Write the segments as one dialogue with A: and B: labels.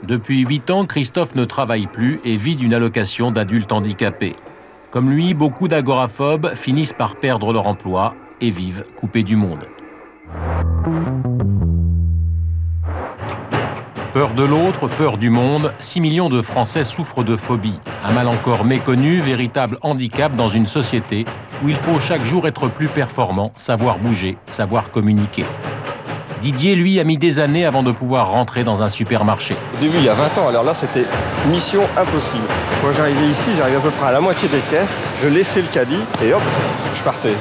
A: Depuis 8 ans, Christophe ne travaille plus et vit d'une allocation d'adulte handicapé. Comme lui, beaucoup d'agoraphobes finissent par perdre leur emploi et vivent coupés du monde. Peur de l'autre, peur du monde, 6 millions de Français souffrent de phobie. Un mal encore méconnu, véritable handicap dans une société où il faut chaque jour être plus performant, savoir bouger, savoir communiquer. Didier, lui, a mis des années avant de pouvoir rentrer dans un supermarché.
B: Au début, il y a 20 ans, alors là, c'était mission impossible. Quand j'arrivais ici, j'arrivais à peu près à la moitié des caisses, je laissais le caddie et hop, je partais.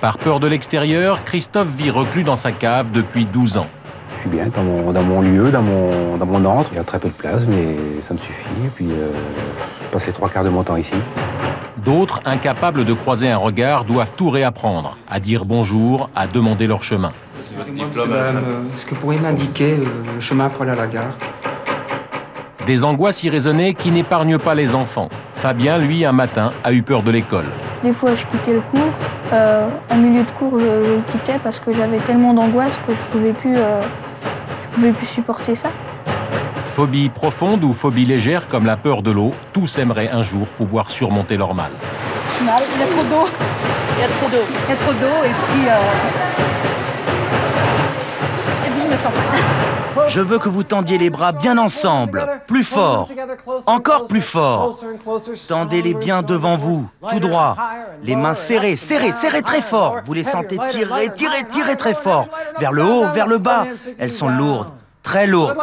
A: Par peur de l'extérieur, Christophe vit reclus dans sa cave depuis 12 ans.
C: Je suis bien dans mon lieu, dans mon antre. Il y a très peu de place, mais ça me suffit. Et puis, je passe les 3/4 de mon temps ici.
A: D'autres, incapables de croiser un regard, doivent tout réapprendre, à dire bonjour, à demander leur chemin.
D: Est-ce que vous pourriez m'indiquer le chemin pour aller à la gare?
A: Des angoisses irraisonnées qui n'épargnent pas les enfants. Fabien, lui, un matin, a eu peur de l'école.
E: Des fois, je quittais le cours. En milieu de cours, je le quittais parce que j'avais tellement d'angoisse que je pouvais plus supporter ça.
A: Phobie profonde ou phobie légère comme la peur de l'eau, tous aimeraient un jour pouvoir surmonter leur mal.
E: Je suis mal, il y a trop d'eau.
F: Il y a trop d'eau.
E: Il y a trop d'eau et puis je me sens mal.
G: Je veux que vous tendiez les bras bien ensemble, plus fort, encore plus fort. Tendez-les bien devant vous, tout droit. Les mains serrées, serrées, serrées très fort. Vous les sentez tirer, tirer, tirer très fort. Vers le haut, vers le bas. Elles sont lourdes, très lourdes.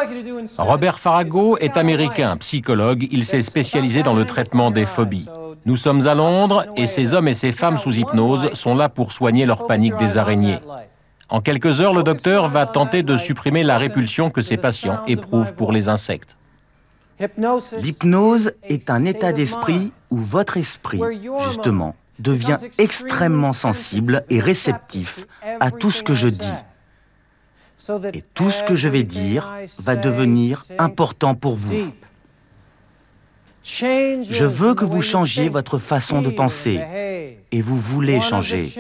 A: Robert Farago est américain, psychologue. Il s'est spécialisé dans le traitement des phobies. Nous sommes à Londres et ces hommes et ces femmes sous hypnose sont là pour soigner leur panique des araignées. En quelques heures, le docteur va tenter de supprimer la répulsion que ses patients éprouvent pour les insectes.
G: L'hypnose est un état d'esprit où votre esprit, justement, devient extrêmement sensible et réceptif à tout ce que je dis. Et tout ce que je vais dire va devenir important pour vous. Je veux que vous changiez votre façon de penser. Et vous voulez changer.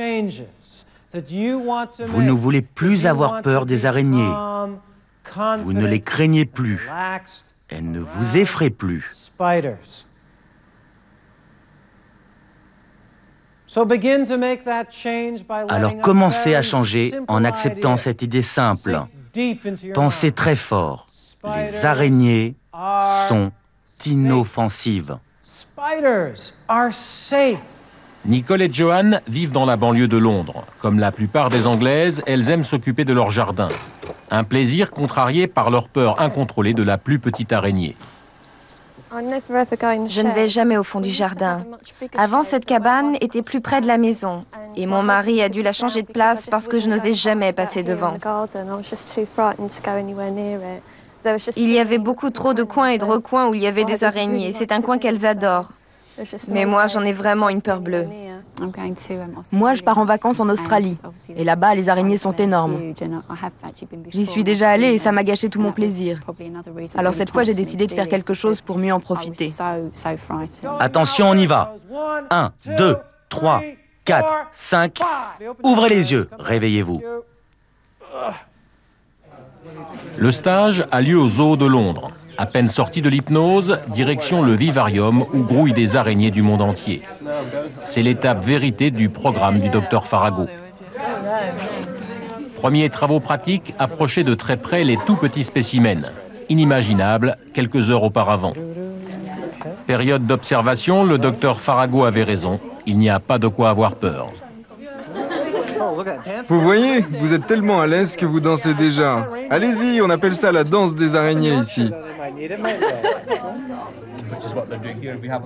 G: Vous ne voulez plus avoir peur des araignées. Vous ne les craignez plus. Elles ne vous effraient plus. Alors commencez à changer en acceptant cette idée simple. Pensez très fort. Les araignées sont inoffensives.
A: Nicole et Joanne vivent dans la banlieue de Londres. Comme la plupart des Anglaises, elles aiment s'occuper de leur jardin. Un plaisir contrarié par leur peur incontrôlée de la plus petite araignée.
H: Je ne vais jamais au fond du jardin. Avant, cette cabane était plus près de la maison. Et mon mari a dû la changer de place parce que je n'osais jamais passer devant. Il y avait beaucoup trop de coins et de recoins où il y avait des araignées. C'est un coin qu'elles adorent. Mais moi, j'en ai vraiment une peur bleue.
F: Moi, je pars en vacances en Australie. Et là-bas, les araignées sont énormes. J'y suis déjà allée et ça m'a gâché tout mon plaisir. Alors cette fois, j'ai décidé de faire quelque chose pour mieux en profiter.
G: Attention, on y va. 1, 2, 3, 4, 5. Ouvrez les yeux, réveillez-vous.
A: Le stage a lieu au zoo de Londres. À peine sorti de l'hypnose, direction le vivarium où grouillent des araignées du monde entier. C'est l'étape vérité du programme du docteur Farago. Premiers travaux pratiques, approcher de très près les tout petits spécimens. Inimaginables quelques heures auparavant. Période d'observation, le docteur Farago avait raison. Il n'y a pas de quoi avoir peur.
I: Vous voyez, vous êtes tellement à l'aise que vous dansez déjà. Allez-y, on appelle ça la danse des araignées ici.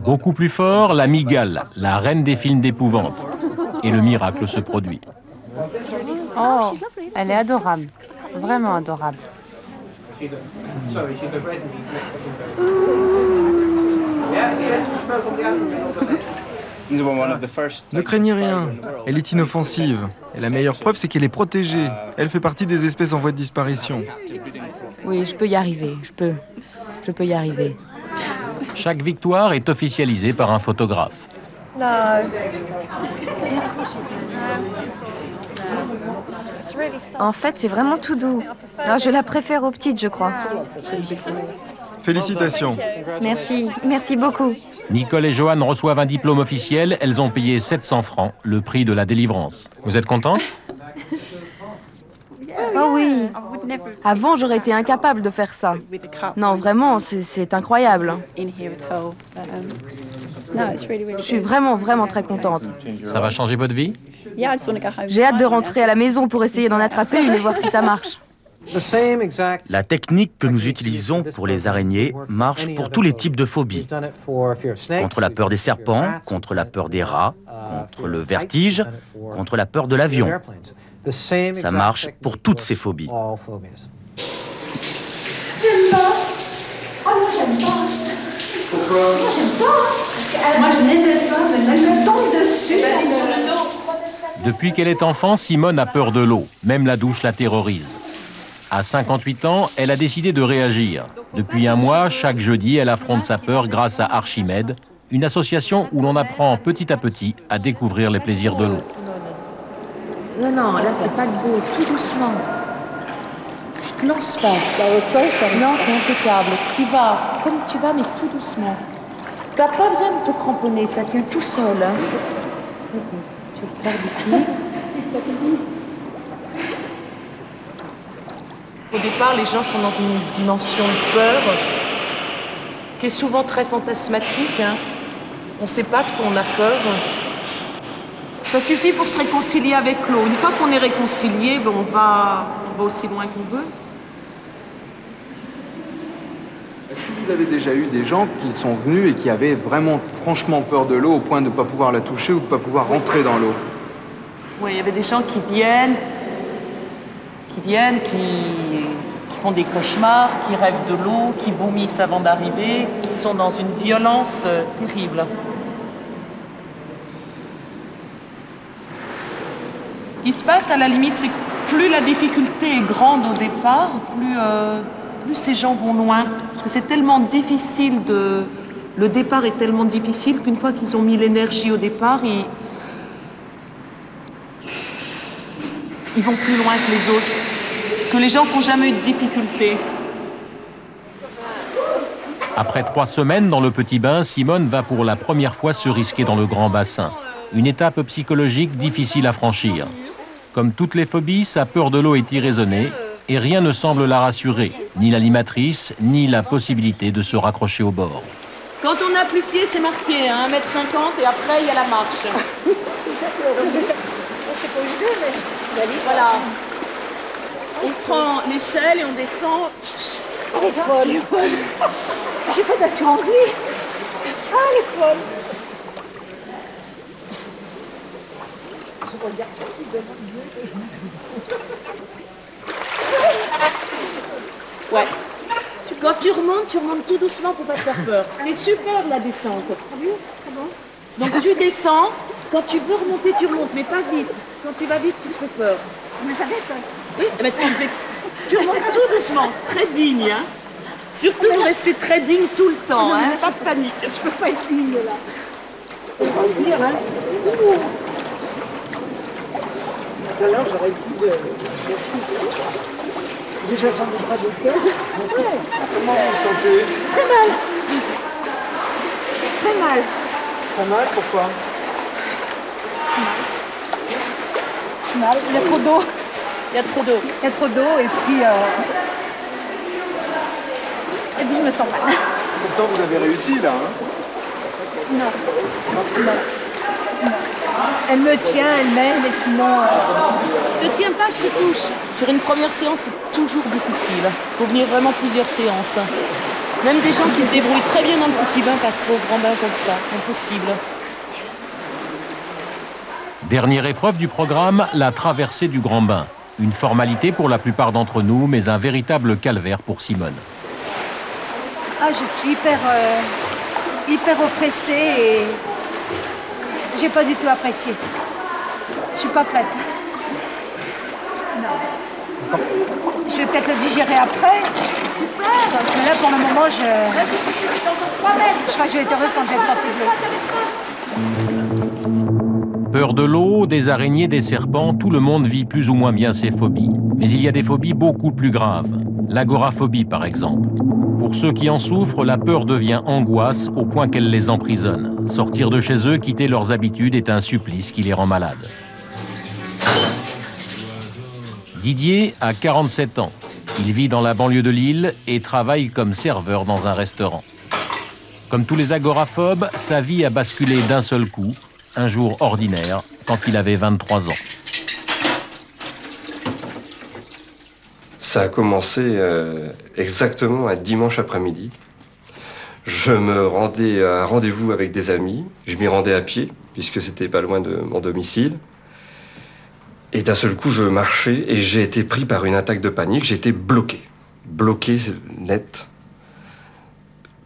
A: Beaucoup plus fort, la mygale, la reine des films d'épouvante. Et le miracle se produit.
J: Oh, elle est adorable. Vraiment adorable.
I: Ne craignez rien, elle est inoffensive. Et la meilleure preuve, c'est qu'elle est protégée. Elle fait partie des espèces en voie de disparition.
J: Oui, je peux y arriver, je peux y arriver.
A: Chaque victoire est officialisée par un photographe.
H: En fait, c'est vraiment tout doux. Non, je la préfère aux petites, je crois.
I: Félicitations.
H: Merci, merci beaucoup.
A: Nicole et Joanne reçoivent un diplôme officiel. Elles ont payé 700 francs, le prix de la délivrance. Vous êtes contente?
F: Oh oui. Avant, j'aurais été incapable de faire ça. Non, vraiment, c'est incroyable. Je suis vraiment, vraiment très contente.
A: Ça va changer votre vie?
F: J'ai hâte de rentrer à la maison pour essayer d'en attraper une et voir si ça marche.
G: La technique que nous utilisons pour les araignées marche pour tous les types de phobies. Contre la peur des serpents, contre la peur des rats, contre le vertige, contre la peur de l'avion. Ça marche pour toutes ces phobies.
K: J'aime pas. Ah, moi, j'aime pas. Pourquoi? Moi, j'aime pas. Parce que moi, je n'aime pas. Elle me tombe dessus.
A: Depuis qu'elle est enfant, Simone a peur de l'eau. Même la douche la terrorise. À 58 ans, elle a décidé de réagir. Depuis un mois, chaque jeudi, elle affronte sa peur grâce à Archimède, une association où l'on apprend petit à petit à découvrir les plaisirs de l'eau.
J: Non, non, là, c'est pas beau. Tout doucement. Tu te lances pas. Non, c'est impeccable. Tu vas comme tu vas, mais tout doucement. Tu n'as pas besoin de te cramponner, ça tient tout seul. Hein. Vas-y, tu regardes ici.
L: Au départ, les gens sont dans une dimension de peur qui est souvent très fantasmatique. Hein. On ne sait pas de quoi on a peur. Ça suffit pour se réconcilier avec l'eau. Une fois qu'on est réconcilié, ben on va aussi loin qu'on veut.
I: Est-ce que vous avez déjà eu des gens qui sont venus et qui avaient vraiment franchement peur de l'eau au point de ne pas pouvoir la toucher ou de ne pas pouvoir rentrer dans l'eau?
L: Oui, il y avait des gens qui viennent, qui font des cauchemars, qui rêvent de l'eau, qui vomissent avant d'arriver, qui sont dans une violence terrible. Ce qui se passe à la limite, c'est que plus la difficulté est grande au départ, plus ces gens vont loin. Parce que c'est tellement difficile le départ est tellement difficile qu'une fois qu'ils ont mis l'énergie au départ, ils vont plus loin que les autres, que les gens qui n'ont jamais eu de difficultés.
A: Après 3 semaines dans le petit bain, Simone va pour la première fois se risquer dans le grand bassin. Une étape psychologique difficile à franchir. Comme toutes les phobies, sa peur de l'eau est irraisonnée et rien ne semble la rassurer, ni l'animatrice, ni la possibilité de se raccrocher au bord.
L: Quand on n'a plus pied, c'est marqué, hein, 1m50 et après il y a la marche. Je sais pas où je vais, mais voilà. On prend l'échelle et on descend.
K: Elle est folle. J'ai pas d'assurance vie. Ah, elle est folle. Je regarde pas qui demande Dieu.
L: Ouais. Quand tu remontes tout doucement pour pas te faire peur. C'était super la descente.
K: Ah oui? Ah bon?
L: Donc tu descends, quand tu veux remonter, tu remontes, mais pas vite. Quand tu vas vite, tu te fais peur.
K: Mais j'avais peur.
L: Oui, mais tu remontes tout doucement, très digne. Hein. Surtout, vous restez très digne tout le temps,
K: non,
L: hein. Pas de panique.
K: Je peux pas être digne là. On va le dire, hein. Tout à l'heure, j'aurais dit de... Déjà, j'en ai pas de cœur. Ouais.
I: Comment vous vous sentez?
K: Très mal. Très mal.
I: Très mal, pourquoi?
K: Mal. Il y a trop d'eau.
L: Il y a trop d'eau.
K: Il y a trop d'eau et puis je me sens mal.
I: Pourtant, vous avez réussi, là, hein?
K: Non. Non. Elle me tient, elle m'aide, mais sinon...
L: Je te tiens pas, je te touche. Sur une première séance, c'est toujours difficile. Il faut venir vraiment plusieurs séances. Même des gens qui se débrouillent très bien dans le petit bain passent pas au grand bain comme ça. Impossible.
A: Dernière épreuve du programme, la traversée du grand bain. Une formalité pour la plupart d'entre nous, mais un véritable calvaire pour Simone.
K: Ah, je suis hyper oppressée et j'ai pas du tout apprécié. Je suis pas prête. Non. Je vais peut-être le digérer après. Mais là, pour le moment, je crois que je vais être heureuse quand je vais être sortie de l'eau.
A: Peur de l'eau, des araignées, des serpents, tout le monde vit plus ou moins bien ses phobies. Mais il y a des phobies beaucoup plus graves. L'agoraphobie, par exemple. Pour ceux qui en souffrent, la peur devient angoisse au point qu'elle les emprisonne. Sortir de chez eux, quitter leurs habitudes est un supplice qui les rend malades. Didier a 47 ans. Il vit dans la banlieue de Lille et travaille comme serveur dans un restaurant. Comme tous les agoraphobes, sa vie a basculé d'un seul coup, un jour ordinaire, quand il avait 23 ans.
B: Ça a commencé exactement un dimanche après-midi. Je me rendais à un rendez-vous avec des amis. Je m'y rendais à pied, puisque c'était pas loin de mon domicile. Et d'un seul coup, je marchais et j'ai été pris par une attaque de panique. J'étais bloqué. Bloqué net.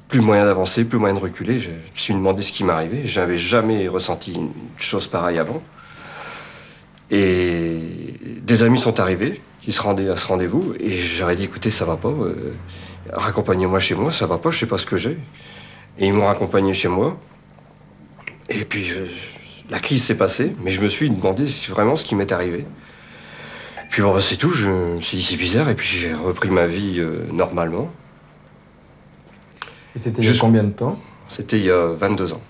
B: Plus moyen d'avancer, plus moyen de reculer. Je me suis demandé ce qui m'arrivait. J'avais jamais ressenti une chose pareille avant. Et des amis sont arrivés, qui se rendaient à ce rendez-vous. Et j'aurais dit, écoutez, ça va pas. Raccompagnez-moi chez moi, ça va pas, je sais pas ce que j'ai. Et ils m'ont raccompagné chez moi. Et puis, la crise s'est passée, mais je me suis demandé vraiment ce qui m'est arrivé. Puis bon, c'est tout, je me suis dit c'est bizarre, et puis j'ai repris ma vie normalement.
I: Et c'était il y a combien de temps?
B: C'était il y a 22 ans.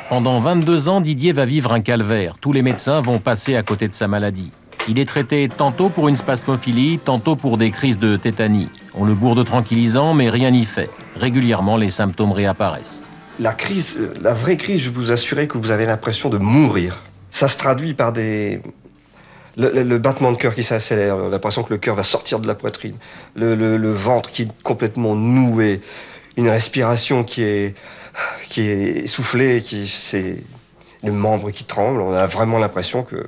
A: Pendant 22 ans, Didier va vivre un calvaire. Tous les médecins vont passer à côté de sa maladie. Il est traité tantôt pour une spasmophilie, tantôt pour des crises de tétanie. On le bourre de tranquillisants, mais rien n'y fait. Régulièrement, les symptômes réapparaissent.
B: La crise, la vraie crise, je vous assurais que vous avez l'impression de mourir. Ça se traduit par le battement de cœur qui s'accélère, l'impression que le cœur va sortir de la poitrine, le ventre qui est complètement noué, une respiration qui est essoufflée, c'est les membres qui tremblent. On a vraiment l'impression que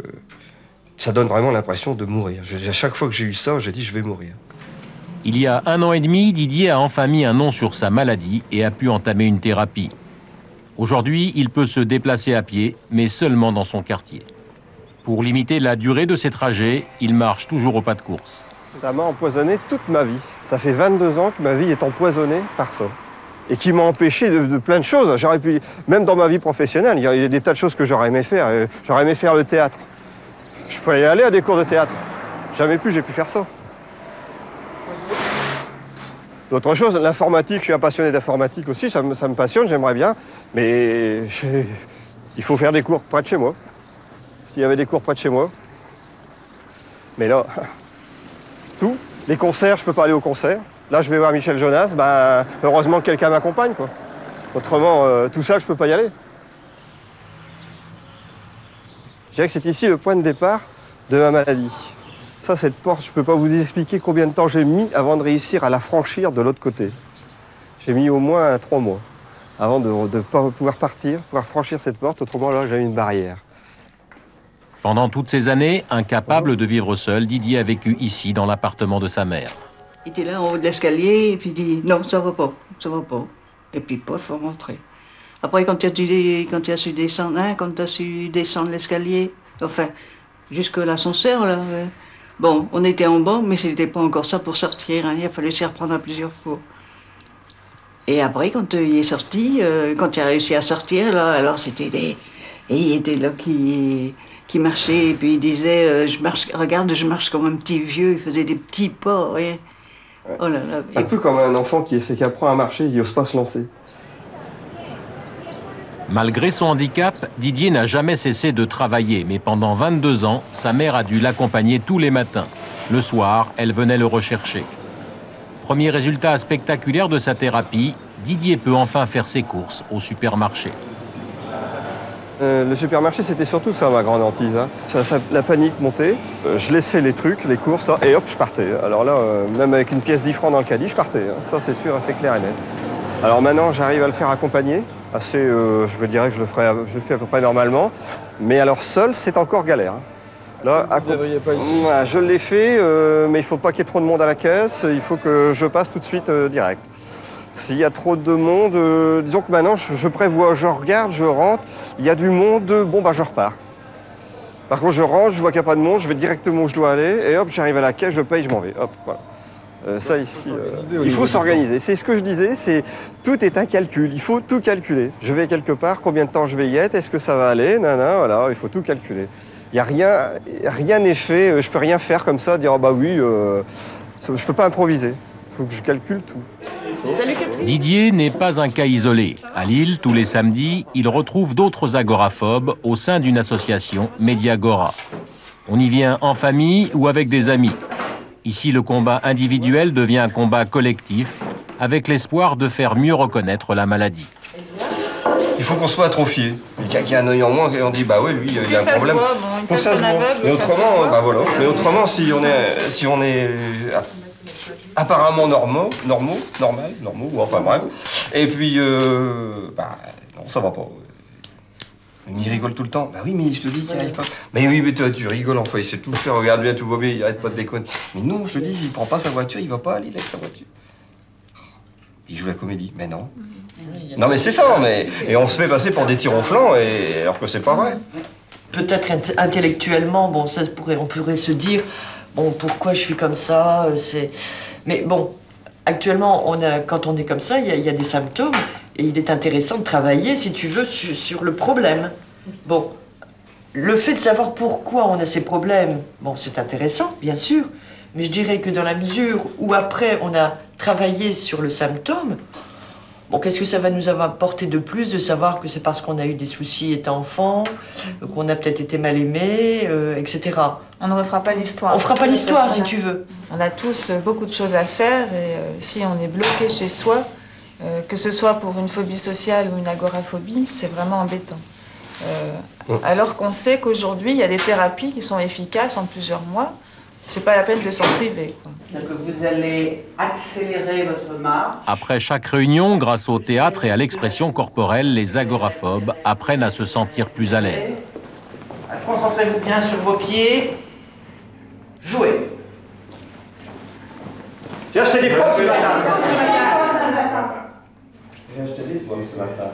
B: ça donne vraiment l'impression de mourir. À chaque fois que j'ai eu ça, j'ai dit je vais mourir.
A: Il y a 1 an et demi, Didier a enfin mis un nom sur sa maladie et a pu entamer une thérapie. Aujourd'hui, il peut se déplacer à pied, mais seulement dans son quartier. Pour limiter la durée de ses trajets, il marche toujours au pas de course.
B: Ça m'a empoisonné toute ma vie. Ça fait 22 ans que ma vie est empoisonnée par ça. Et qui m'a empêché de plein de choses. J'aurais pu, même dans ma vie professionnelle, il y a des tas de choses que j'aurais aimé faire. J'aurais aimé faire le théâtre. Je pouvais aller à des cours de théâtre. Jamais plus j'ai pu faire ça. D'autres choses, l'informatique, je suis un passionné d'informatique aussi, ça me passionne, j'aimerais bien. Mais il faut faire des cours près de chez moi. S'il y avait des cours près de chez moi. Mais là, tout. Les concerts, je peux pas aller aux concerts. Là, je vais voir Michel Jonas, ben, heureusement que quelqu'un m'accompagne, quoi. Autrement, tout ça, je peux pas y aller. Je dirais que c'est ici le point de départ de ma maladie. Ça, cette porte, je peux pas vous expliquer combien de temps j'ai mis avant de réussir à la franchir de l'autre côté. J'ai mis au moins 3 mois avant de pouvoir partir, pouvoir franchir cette porte. Autrement, là, j'avais une barrière.
A: Pendant toutes ces années, incapable de vivre seul, Didier a vécu ici, dans l'appartement de sa mère.
M: Il était là en haut de l'escalier et puis il dit non, ça va pas, ça va pas. Et puis pof, faut rentrer. Après, quand tu as su descendre, hein, quand tu as su descendre l'escalier, enfin, jusque l'ascenseur, là, bon, on était en bas, mais c'était pas encore ça pour sortir, hein, il a fallu s'y reprendre à plusieurs fois. Et après, quand il est sorti, quand il a réussi à sortir, là, alors c'était des... Et il était là qui marchait, et puis il disait, regarde, je marche comme un petit vieux, il faisait des petits pas, ouais. Oh là là.
B: Un peu comme un enfant qui apprend à marcher, il n'ose pas se lancer.
A: Malgré son handicap, Didier n'a jamais cessé de travailler, mais pendant 22 ans, sa mère a dû l'accompagner tous les matins. Le soir, elle venait le rechercher. Premier résultat spectaculaire de sa thérapie, Didier peut enfin faire ses courses au supermarché.
B: Le supermarché, c'était surtout ça, ma grande hantise. Hein. La panique montait, je laissais les trucs, les courses, là, et hop, je partais. Alors là, même avec une pièce 10 francs dans le caddie, je partais. Hein. Ça, c'est sûr, assez clair et net. Alors maintenant, j'arrive à le faire accompagner. Assez, je me dirais que je le fais à peu près normalement. Mais alors, seul, c'est encore galère. Hein. Là,
I: vous ne devriez pas ici.
B: Je l'ai fait, mais il ne faut pas qu'il y ait trop de monde à la caisse. Il faut que je passe tout de suite direct. S'il y a trop de monde, disons que maintenant, je prévois, je regarde, je rentre, il y a du monde, bon, bah, je repars. Par contre, je rentre, je vois qu'il n'y a pas de monde, je vais directement où je dois aller, et hop, j'arrive à la caisse, je paye, je m'en vais. Hop, voilà. Ça ici, il faut s'organiser. C'est ce que je disais, c'est tout est un calcul. Il faut tout calculer. Je vais quelque part, combien de temps je vais y être, est-ce que ça va aller, voilà, il faut tout calculer. Il y a rien n'est fait. Je peux rien faire comme ça, dire ah bah oui, je peux pas improviser. Il faut que je calcule tout.
A: Didier n'est pas un cas isolé. À Lille, tous les samedis, il retrouve d'autres agoraphobes au sein d'une association, Mediagora. On y vient en famille ou avec des amis. Ici, le combat individuel devient un combat collectif, avec l'espoir de faire mieux reconnaître la maladie.
B: Il faut qu'on soit atrophié. Quelqu'un qui a un œil en moins, et on dit bah oui, lui, il y a un problème.
L: Faut que ça se voit.
B: Mais autrement, bah voilà. Mais autrement, si on est apparemment normaux, ou enfin bref, et puis bah non, ça va pas. Mais il rigole tout le temps. Bah oui, mais je te dis qu'il arrive pas. Mais oui, mais toi, tu rigoles, enfin, il sait tout faire, regarde bien, tout va bien, il arrête pas de déconner. Mais non, je te dis, s'il prend pas sa voiture, il va pas aller avec sa voiture. Il joue la comédie. Mais non. Non, mais c'est ça, et on se fait passer pour des tirs au flanc, alors que c'est pas vrai.
L: Peut-être intellectuellement, bon, on pourrait se dire, bon, pourquoi je suis comme ça, Mais bon, actuellement, quand on est comme ça, il y a des symptômes. Et il est intéressant de travailler, si tu veux, sur le problème. Bon, le fait de savoir pourquoi on a ces problèmes, bon, c'est intéressant, bien sûr, mais je dirais que dans la mesure où après on a travaillé sur le symptôme, bon, qu'est-ce que ça va nous avoir apporté de plus de savoir que c'est parce qu'on a eu des soucis étant enfant, qu'on a peut-être été mal aimé, etc.
N: On ne refera pas l'histoire.
L: On fera pas l'histoire, si tu veux.
N: On a tous beaucoup de choses à faire et si on est bloqué chez soi, que ce soit pour une phobie sociale ou une agoraphobie, c'est vraiment embêtant. Alors qu'on sait qu'aujourd'hui, il y a des thérapies qui sont efficaces en plusieurs mois, c'est pas la peine de s'en priver.
O: Vous allez accélérer votre marche.
A: Après chaque réunion, grâce au théâtre et à l'expression corporelle, les agoraphobes apprennent à se sentir plus à l'aise.
O: Concentrez-vous bien sur vos pieds. Jouez.
B: J'ai acheté des pommes ce matin.
O: J'ai acheté des pommes ce matin.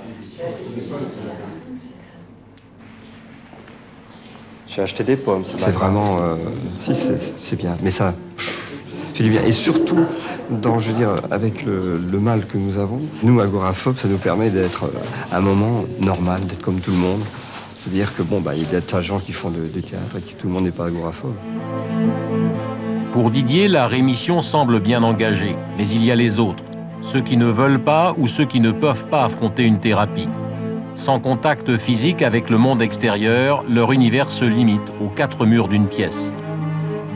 B: J'ai acheté des pommes. C'est vraiment... si, c'est bien. Mais ça fait du bien. Et surtout, je veux dire, avec le mal que nous avons, nous, agoraphobes, ça nous permet d'être à un moment normal, d'être comme tout le monde. C'est-à-dire que, bon, bah, il y a des tas de gens qui font du théâtre et que tout le monde n'est pas agoraphobe.
A: Pour Didier, la rémission semble bien engagée. Mais il y a les autres. Ceux qui ne veulent pas ou ceux qui ne peuvent pas affronter une thérapie. Sans contact physique avec le monde extérieur, leur univers se limite aux 4 murs d'une pièce.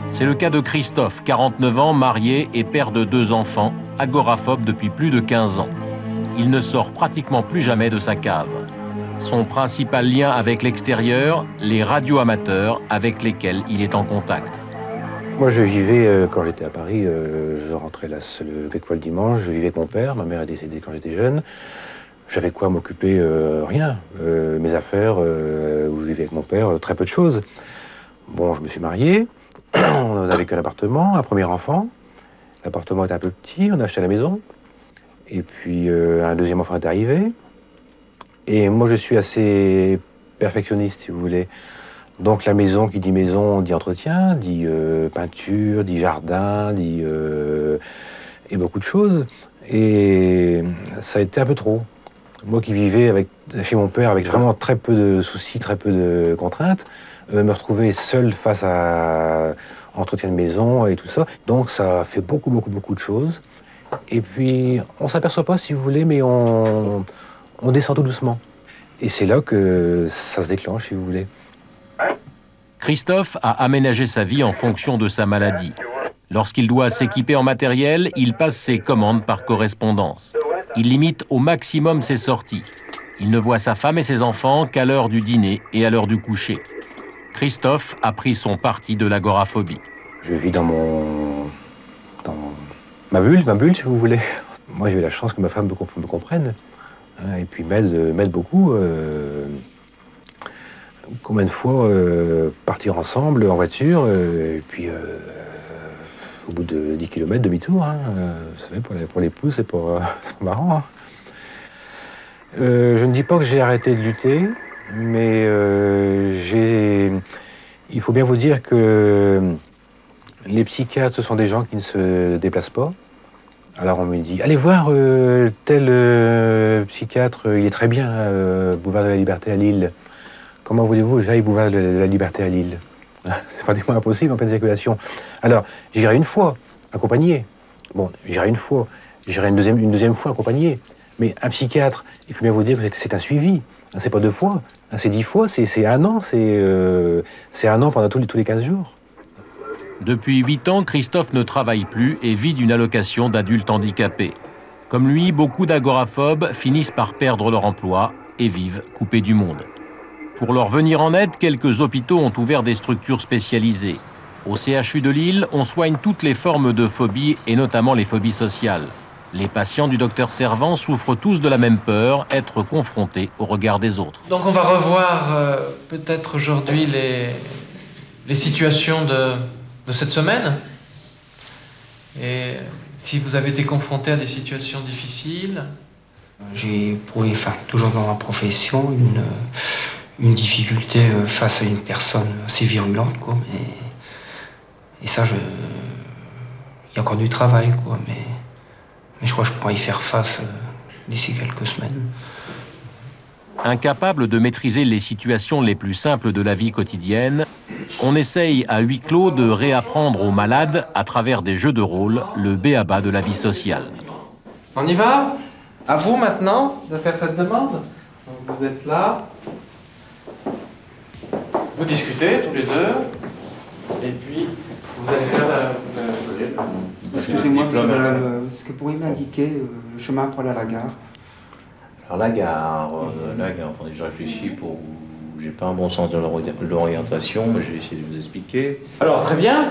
A: C'est le cas de Christophe, 49 ans, marié et père de 2 enfants, agoraphobe depuis plus de 15 ans. Il ne sort pratiquement plus jamais de sa cave. Son principal lien avec l'extérieur, les radioamateurs avec lesquels il est en contact.
C: Moi, je vivais, quand j'étais à Paris, je rentrais là quelquefois le dimanche, je vivais avec mon père, ma mère est décédée quand j'étais jeune. J'avais quoi m'occuper? Rien. Mes affaires, où je vivais avec mon père, très peu de choses. Bon, je me suis marié, on n'avait qu'un appartement, un premier enfant. L'appartement était un peu petit, on a acheté la maison. Et puis, un deuxième enfant est arrivé. Et moi, je suis assez perfectionniste, si vous voulez. Donc, la maison, qui dit maison, dit entretien, dit peinture, dit jardin, dit... et beaucoup de choses. Et ça a été un peu trop. Moi qui vivais chez mon père avec vraiment très peu de soucis, très peu de contraintes, me retrouver seul face à entretien de maison et tout ça. Donc ça fait beaucoup de choses. Et puis on s'aperçoit pas, si vous voulez, mais on descend tout doucement. Et c'est là que ça se déclenche, si vous voulez.
A: Christophe a aménagé sa vie en fonction de sa maladie. Lorsqu'il doit s'équiper en matériel, il passe ses commandes par correspondance. Il limite au maximum ses sorties. Il ne voit sa femme et ses enfants qu'à l'heure du dîner et à l'heure du coucher. Christophe a pris son parti de l'agoraphobie.
C: Je vis dans ma bulle, si vous voulez. Moi, j'ai eu la chance que ma femme me comprenne. Hein, et puis m'aide beaucoup. Combien de fois partir ensemble en voiture, et puis au bout de 10 km, demi-tour. Hein, vous savez, pour l'épouse, c'est pas marrant. Hein. Je ne dis pas que j'ai arrêté de lutter, mais il faut bien vous dire que Les psychiatres, ce sont des gens qui ne se déplacent pas. Alors on me dit, allez voir tel psychiatre, il est très bien, boulevard de la Liberté à Lille. Comment voulez-vous que j'aille boulevard de la Liberté à Lille? C'est pratiquement impossible en pleine circulation. Alors, j'irai une fois, accompagné. Bon, j'irai une fois. J'irai une deuxième fois accompagné. Mais un psychiatre, il faut bien vous dire que c'est un suivi. C'est pas 2 fois, c'est 10 fois, c'est 1 an, c'est 1 an pendant tous les 15 jours.
A: Depuis 8 ans, Christophe ne travaille plus et vit d'une allocation d'adulte handicapé. Comme lui, beaucoup d'agoraphobes finissent par perdre leur emploi et vivent coupés du monde. Pour leur venir en aide, quelques hôpitaux ont ouvert des structures spécialisées. Au CHU de Lille, on soigne toutes les formes de phobie et notamment les phobies sociales. Les patients du docteur Servant souffrent tous de la même peur, être confrontés au regard des autres.
P: Donc on va revoir peut-être aujourd'hui les situations de cette semaine. Et si vous avez été confronté à des situations difficiles.
D: J'ai éprouvé, toujours dans ma profession, une difficulté face à une personne assez virulente, quoi. Et ça, il y a encore du travail, quoi. Mais je crois que je pourrais y faire face d'ici quelques semaines.
A: Incapable de maîtriser les situations les plus simples de la vie quotidienne, on essaye à huis clos de réapprendre aux malades, à travers des jeux de rôle, le b.a.-ba de la vie sociale.
P: On y va? À vous maintenant de faire cette demande. Donc vous êtes là. Vous discutez tous les deux. Et puis, vous allez faire
D: Excusez-moi, monsieur, est-ce que vous pourriez m'indiquer le chemin pour aller à la gare?
C: Alors la gare, attendez, je réfléchis pour... J'ai pas un bon sens de l'orientation, mais je vais essayer de vous expliquer.
P: Alors, très bien.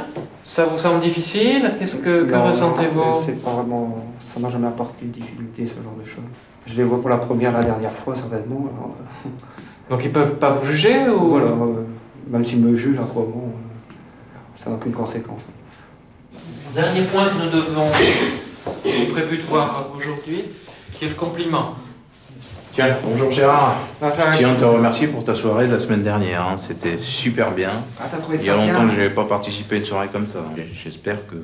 P: Ça vous semble difficile? Que ressentez-vous?
D: C'est pas vraiment... Ça m'a jamais apporté de difficulté, ce genre de choses. Je les vois pour la dernière fois, certainement. Alors...
P: Donc ils peuvent pas vous juger ou...
D: Voilà, même s'ils me jugent, après, bon, ça n'a aucune conséquence.
P: Dernier point que nous devons, prévu de voir aujourd'hui, qui est le compliment.
C: Tiens, bonjour Gérard. Je tiens à te remercier pour ta soirée de la semaine dernière. Hein. C'était super bien.
D: Ah, t'as trouvé ça
C: Il y a longtemps
D: bien?
C: que je n'avais pas participé à une soirée comme ça. J'espère que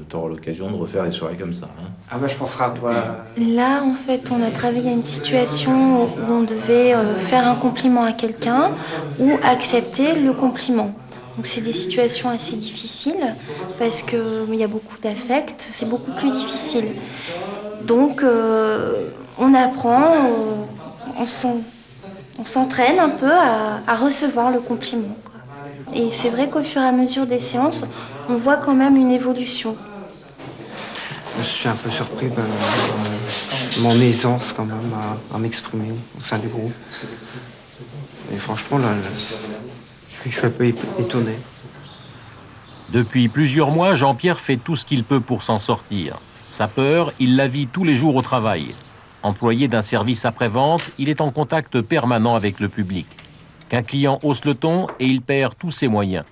C: tu auras l'occasion de refaire des soirées comme ça. Hein.
D: Ah bah je penserai à toi.
H: Là, en fait, on a travaillé à une situation où on devait faire un compliment à quelqu'un ou accepter le compliment. Donc c'est des situations assez difficiles parce qu'il y a beaucoup d'affect, c'est beaucoup plus difficile. Donc on apprend, on s'entraîne un peu à recevoir le compliment, quoi. Et c'est vrai qu'au fur et à mesure des séances, on voit quand même une évolution.
D: Je suis un peu surpris de mon aisance quand même à m'exprimer au sein du groupe. Et franchement, là, je suis un peu étonné.
A: Depuis plusieurs mois, Jean-Pierre fait tout ce qu'il peut pour s'en sortir. Sa peur, il la vit tous les jours au travail. Employé d'un service après-vente, il est en contact permanent avec le public. Qu'un client hausse le ton et il perd tous ses moyens.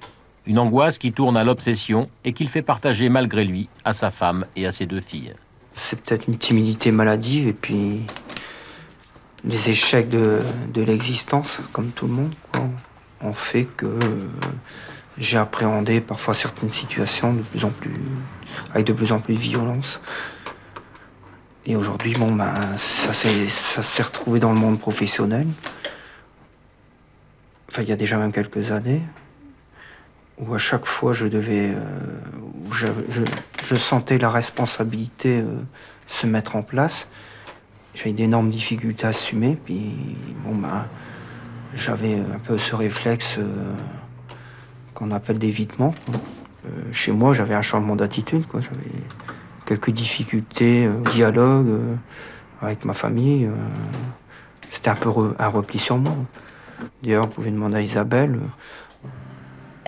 A: Une angoisse qui tourne à l'obsession et qu'il fait partager malgré lui à sa femme et à ses 2 filles.
D: C'est peut-être une timidité maladive et puis les échecs de l'existence, comme tout le monde, quoi, ont fait que j'ai appréhendé parfois certaines situations avec de plus en plus de violence. Et aujourd'hui, bon, ça s'est retrouvé dans le monde professionnel. Enfin, il y a déjà même quelques années, où à chaque fois je sentais la responsabilité se mettre en place. J'avais d'énormes difficultés à assumer, puis bon, j'avais un peu ce réflexe qu'on appelle d'évitement. Chez moi, j'avais un changement d'attitude, quoi. J'avais quelques difficultés au dialogue avec ma famille. C'était un peu un repli sur moi. D'ailleurs, vous pouvez demander à Isabelle.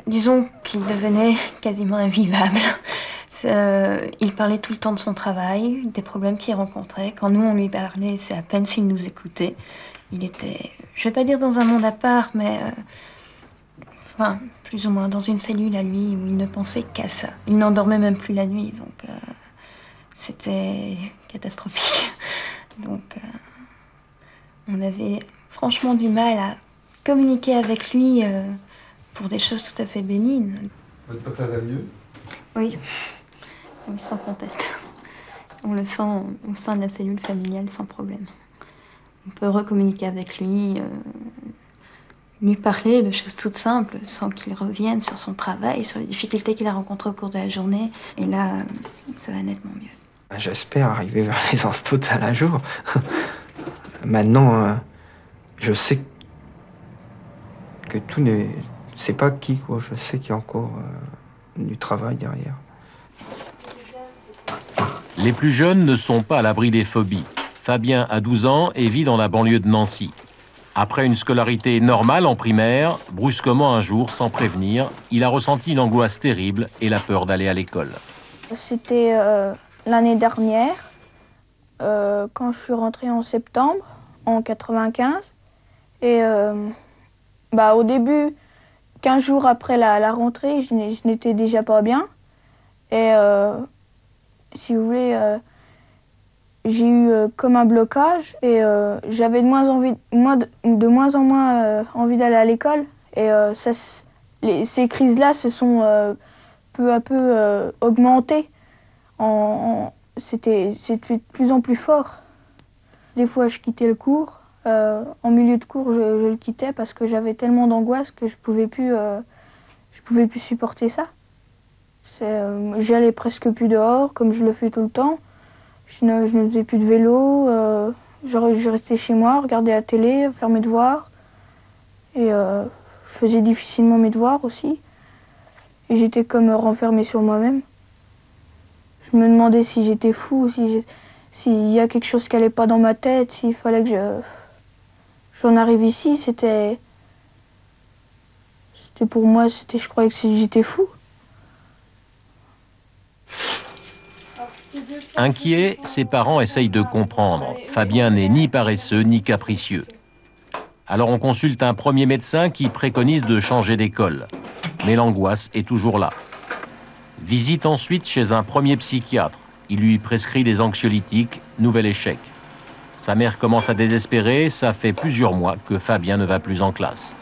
Q: Disons qu'il devenait quasiment invivable. Il parlait tout le temps de son travail, des problèmes qu'il rencontrait. Quand nous, on lui parlait, c'est à peine s'il nous écoutait. Il était, je vais pas dire dans un monde à part, mais enfin, plus ou moins dans une cellule à lui où il ne pensait qu'à ça. Il n'endormait même plus la nuit, donc c'était catastrophique. Donc on avait franchement du mal à communiquer avec lui pour des choses tout à fait bénignes.
I: Votre papa va mieux?
Q: Oui, oui, sans conteste. On le sent au sein de la cellule familiale sans problème. On peut recommuniquer avec lui, lui parler de choses toutes simples sans qu'il revienne sur son travail, sur les difficultés qu'il a rencontrées au cours de la journée. Et là, ça va nettement mieux.
D: J'espère arriver vers les instants à la jour. Maintenant, je sais que tout n'est... C'est pas acquis, quoi. Je sais qu'il y a encore du travail derrière.
A: Les plus jeunes ne sont pas à l'abri des phobies. Fabien a 12 ans et vit dans la banlieue de Nancy. Après une scolarité normale en primaire, brusquement un jour, sans prévenir, il a ressenti une angoisse terrible et la peur d'aller à l'école.
E: C'était l'année dernière, quand je suis rentrée en septembre, en 95. Et au début, 15 jours après la rentrée, je n'étais déjà pas bien. Et si vous voulez, j'ai eu comme un blocage et j'avais de moins en moins envie d'aller à l'école. Et ces crises-là se sont peu à peu augmentées. C'était de plus en plus fort. Des fois, je quittais le cours. En milieu de cours, je le quittais parce que j'avais tellement d'angoisse que je pouvais plus supporter ça. J'allais presque plus dehors, comme je le fais tout le temps. Je ne faisais plus de vélo. Je restais chez moi, regardais la télé, faire mes devoirs. Et je faisais difficilement mes devoirs aussi. Et j'étais comme renfermée sur moi-même. Je me demandais si j'étais fou, s'il y a quelque chose qui n'allait pas dans ma tête, s'il fallait que j'en arrive ici. C'était pour moi, je croyais que j'étais fou.
A: Inquiets, ses parents essayent de comprendre. Fabien n'est ni paresseux ni capricieux. Alors on consulte un premier médecin qui préconise de changer d'école. Mais l'angoisse est toujours là. Visite ensuite chez un premier psychiatre. Il lui prescrit des anxiolytiques, nouvel échec. Sa mère commence à désespérer, ça fait plusieurs mois que Fabien ne va plus en classe.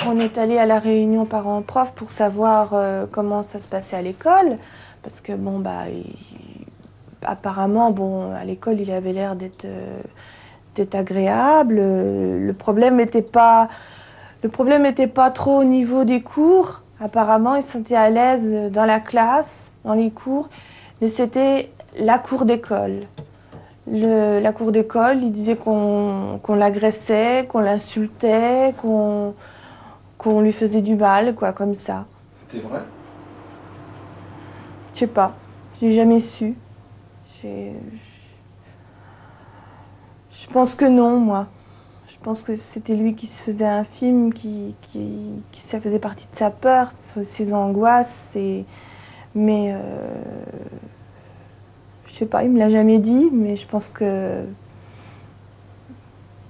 R: On est allé à la réunion parents-prof pour savoir comment ça se passait à l'école. Parce que apparemment, à l'école, il avait l'air d'être agréable. Le problème n'était pas trop au niveau des cours. Apparemment, il se sentait à l'aise dans la classe, dans les cours. Mais c'était la cour d'école. La cour d'école, il disait qu'on l'agressait, qu'on l'insultait, qu'on lui faisait du mal, quoi, comme ça.
I: C'était vrai?
R: Je sais pas, j'ai jamais su. Je pense que non, moi. Je pense que c'était lui qui se faisait un film, ça faisait partie de sa peur, ses angoisses. Mais je sais pas, il me l'a jamais dit, mais je pense que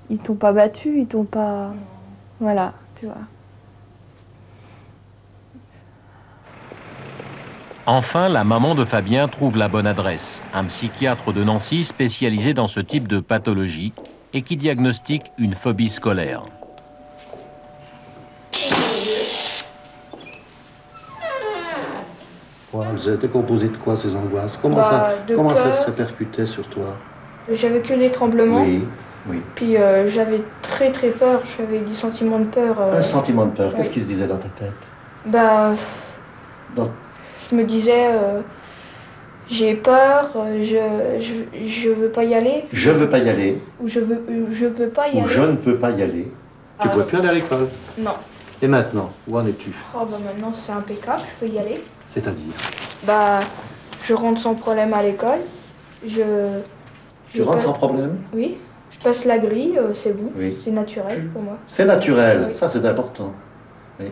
R: ils t'ont pas battu, ils t'ont pas... Voilà, tu vois.
A: Enfin, la maman de Fabien trouve la bonne adresse. Un psychiatre de Nancy spécialisé dans ce type de pathologie et qui diagnostique une phobie scolaire.
S: Elles étaient composées de quoi, ces angoisses? Comment ça se répercutait sur toi?
E: J'avais que des tremblements.
S: Oui, oui.
E: Puis j'avais très très peur, j'avais des sentiments de peur.
S: Un sentiment de peur,
E: ouais.
S: Qu'est-ce qui se disait dans ta tête?
E: Je me disais, j'ai peur, je veux pas y aller.
S: Je veux pas y aller.
E: Ou je peux pas y aller.
S: Ou je ne peux pas y aller. Tu ne peux plus aller à l'école.
E: Non.
S: Et maintenant, où en es-tu?
E: Maintenant c'est impeccable, je peux y aller.
S: C'est-à-dire?
E: Je rentre sans problème à l'école.
S: Tu rentres sans problème?
E: Oui. Je passe la grille, c'est bon.
S: Oui.
E: C'est naturel pour moi.
S: C'est naturel,
E: oui.
S: Ça c'est important. Oui.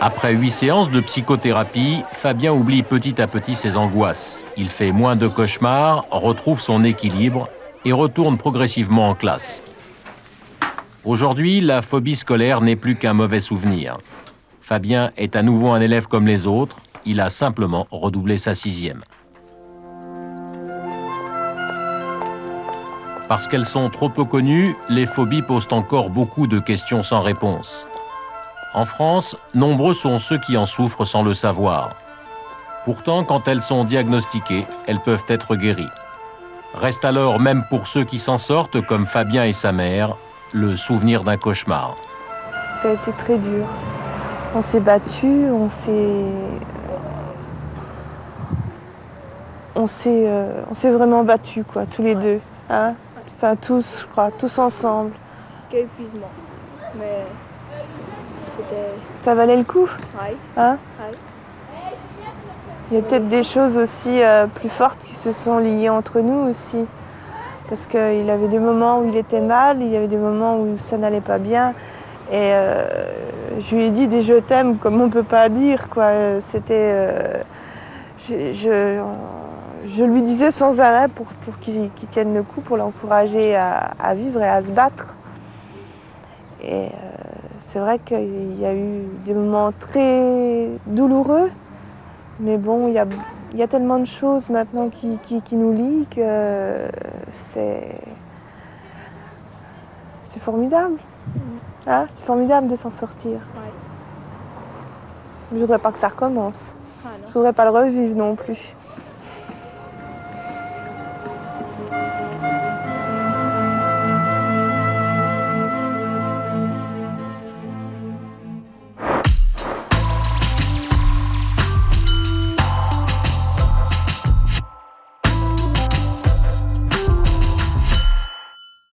A: Après 8 séances de psychothérapie, Fabien oublie petit à petit ses angoisses. Il fait moins de cauchemars, retrouve son équilibre et retourne progressivement en classe. Aujourd'hui, la phobie scolaire n'est plus qu'un mauvais souvenir. Fabien est à nouveau un élève comme les autres, il a simplement redoublé sa 6e. Parce qu'elles sont trop peu connues, les phobies posent encore beaucoup de questions sans réponse. En France, nombreux sont ceux qui en souffrent sans le savoir. Pourtant, quand elles sont diagnostiquées, elles peuvent être guéries. Reste alors, même pour ceux qui s'en sortent, comme Fabien et sa mère, le souvenir d'un cauchemar.
R: Ça a été très dur. On s'est battus, on s'est vraiment battus, quoi, tous les deux. Hein, enfin, tous, je crois, tous ensemble.
E: Jusqu'à épuisement. Mais c'était...
R: Ça valait le coup.
E: Oui.
R: Hein?
E: Oui.
R: Il y a peut-être des choses aussi plus fortes qui se sont liées entre nous aussi. Parce qu'il avait des moments où il était mal, il y avait des moments où ça n'allait pas bien. Et je lui ai dit des je t'aime comme on ne peut pas dire, quoi. C'était... Je lui disais sans arrêt pour qu'il tienne le coup, pour l'encourager à vivre et à se battre. Et c'est vrai qu'il y a eu des moments très douloureux, mais bon, il y a tellement de choses maintenant qui nous lient que c'est formidable. Hein, c'est formidable de s'en sortir.
E: Ouais.
R: Je ne voudrais pas que ça recommence.
E: Ah, non.
R: Je ne voudrais pas le revivre non plus.